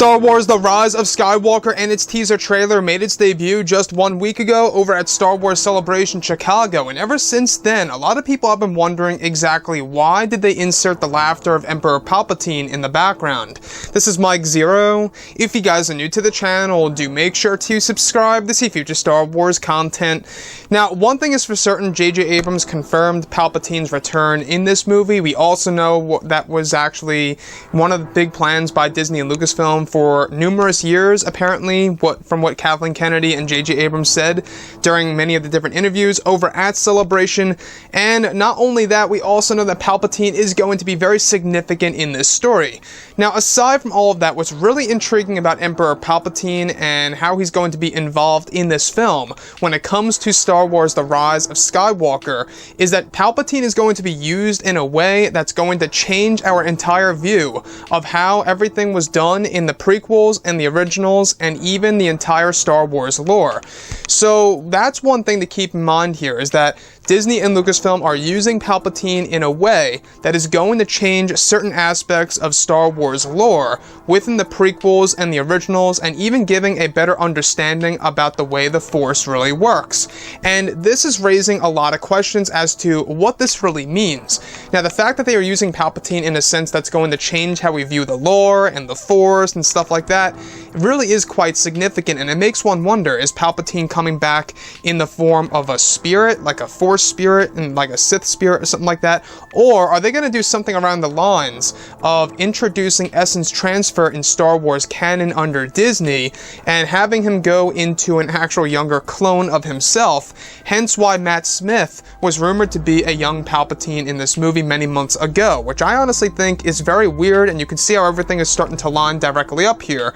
Star Wars The Rise of Skywalker and its teaser trailer made its debut just 1 week ago over at Star Wars Celebration Chicago, and ever since then, a lot of people have been wondering exactly why did they insert the laughter of Emperor Palpatine in the background. This is Mike Zero. If you guys are new to the channel, do make sure to subscribe to see future Star Wars content. Now, one thing is for certain, J.J. Abrams confirmed Palpatine's return in this movie. We also know that was actually one of the big plans by Disney and Lucasfilm for numerous years, apparently, from what Kathleen Kennedy and J.J. Abrams said during many of the different interviews over at Celebration. And not only that, we also know that Palpatine is going to be very significant in this story. Now, aside from all of that, what's really intriguing about Emperor Palpatine and how he's going to be involved in this film when it comes to Star Wars The Rise of Skywalker is that Palpatine is going to be used in a way that's going to change our entire view of how everything was done in the prequels and the originals and even the entire Star Wars lore. So that's one thing to keep in mind here, is that Disney and Lucasfilm are using Palpatine in a way that is going to change certain aspects of Star Wars lore within the prequels and the originals, and even giving a better understanding about the way the Force really works. And this is raising a lot of questions as to what this really means. Now, the fact that they are using Palpatine in a sense that's going to change how we view the lore and the Force and stuff like that really is quite significant, and it makes one wonder, is Palpatine coming back in the form of a spirit, like a Force spirit and like a Sith spirit or something like that? Or are they going to do something around the lines of introducing essence transfer in Star Wars canon under Disney and having him go into an actual younger clone of himself, hence why Matt Smith was rumored to be a young Palpatine in this movie many months ago, which I honestly think is very weird, and you can see how everything is starting to line directly up here.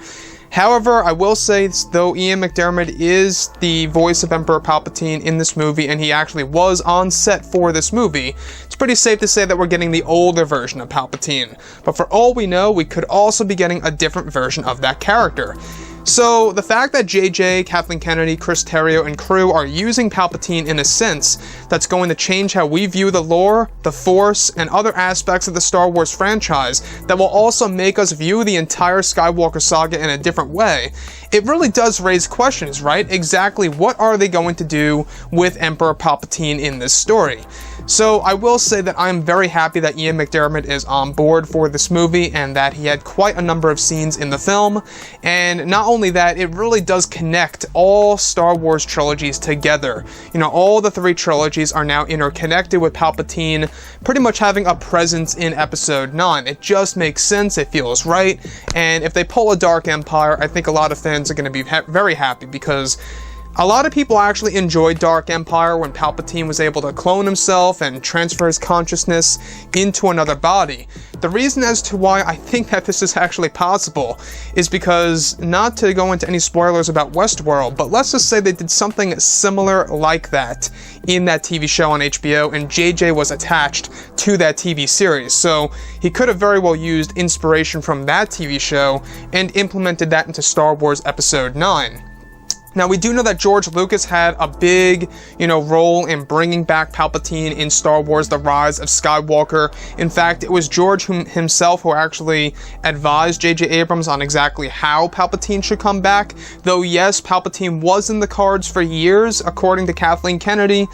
However, I will say, though Ian Mcdiarmid is the voice of Emperor Palpatine in this movie, and he actually was on set for this movie, it's pretty safe to say that we're getting the older version of Palpatine. But for all we know, we could also be getting a different version of that character. So, the fact that JJ, Kathleen Kennedy, Chris Terrio, and crew are using Palpatine in a sense that's going to change how we view the lore, the Force, and other aspects of the Star Wars franchise that will also make us view the entire Skywalker saga in a different way, it really does raise questions, right? Exactly what are they going to do with Emperor Palpatine in this story? So I will say that I'm very happy that Ian Mcdiarmid is on board for this movie and that he had quite a number of scenes in the film. And not only that, it really does connect all Star Wars trilogies together. You know, all the three trilogies are now interconnected with Palpatine pretty much having a presence in Episode 9. It just makes sense, it feels right, and if they pull a Dark Empire, I think a lot of fans are going to be very happy, because a lot of people actually enjoyed Dark Empire when Palpatine was able to clone himself and transfer his consciousness into another body. The reason as to why I think that this is actually possible is because, not to go into any spoilers about Westworld, but let's just say they did something similar like that in that TV show on HBO, and JJ was attached to that TV series. So he could have very well used inspiration from that TV show and implemented that into Star Wars Episode 9. Now, we do know that George Lucas had a big, role in bringing back Palpatine in Star Wars The Rise of Skywalker. In fact, it was George himself who actually advised J.J. Abrams on exactly how Palpatine should come back. Though, yes, Palpatine was in the cards for years, according to Kathleen Kennedy.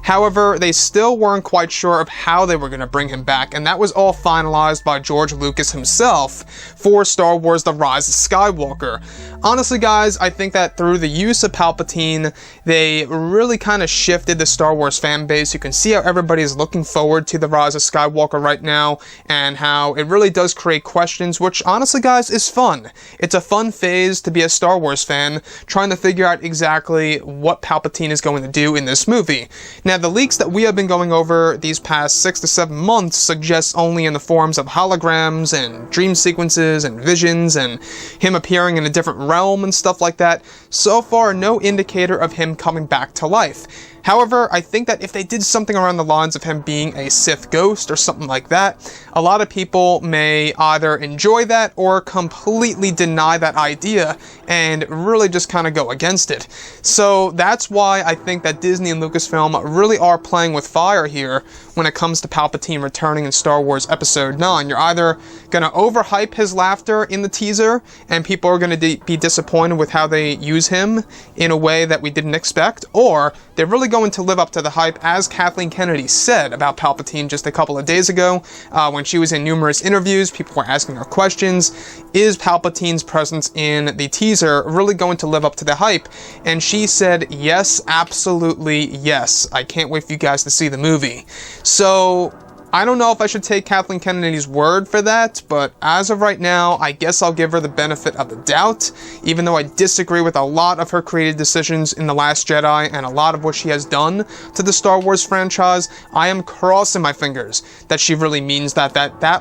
However, they still weren't quite sure of how they were going to bring him back, and that was all finalized by George Lucas himself for Star Wars The Rise of Skywalker. Honestly, guys, I think that through the use of Palpatine, they really kind of shifted the Star Wars fan base. You can see how everybody is looking forward to The Rise of Skywalker right now, and how it really does create questions, which honestly, guys, is fun. It's a fun phase to be a Star Wars fan, trying to figure out exactly what Palpatine is going to do in this movie. Now, the leaks that we have been going over these past 6 to 7 months suggest only in the forms of holograms and dream sequences and visions and him appearing in a different realm and stuff like that. So far, no indicator of him coming back to life. However, I think that if they did something around the lines of him being a Sith ghost or something like that, a lot of people may either enjoy that or completely deny that idea and really just kind of go against it. So that's why I think that Disney and Lucasfilm really are playing with fire here when it comes to Palpatine returning in Star Wars Episode 9. You're either going to overhype his laughter in the teaser, and people are going to be disappointed with how they use him in a way that we didn't expect, or they're really going to live up to the hype, as Kathleen Kennedy said about Palpatine just a couple of days ago, when she was in numerous interviews. People were asking her questions. Is Palpatine's presence in the teaser really going to live up to the hype? And she said, yes, absolutely yes. I can't wait for you guys to see the movie. So I don't know if I should take Kathleen Kennedy's word for that, but as of right now, I guess I'll give her the benefit of the doubt, even though I disagree with a lot of her creative decisions in The Last Jedi and a lot of what she has done to the Star Wars franchise. I am crossing my fingers that she really means that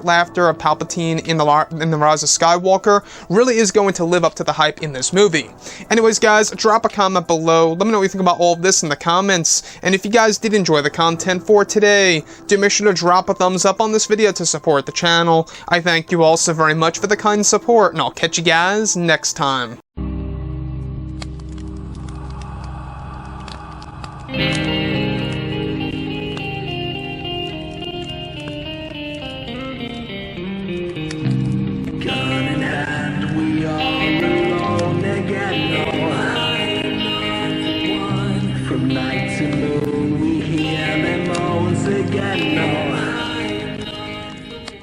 laughter of Palpatine in the Rise of Skywalker really is going to live up to the hype in this movie. Anyways, guys, drop a comment below. Let me know what you think about all of this in the comments, and if you guys did enjoy the content for today, do make sure to drop a thumbs up on this video to support the channel. I thank you all so very much for the kind support, and I'll catch you guys next time.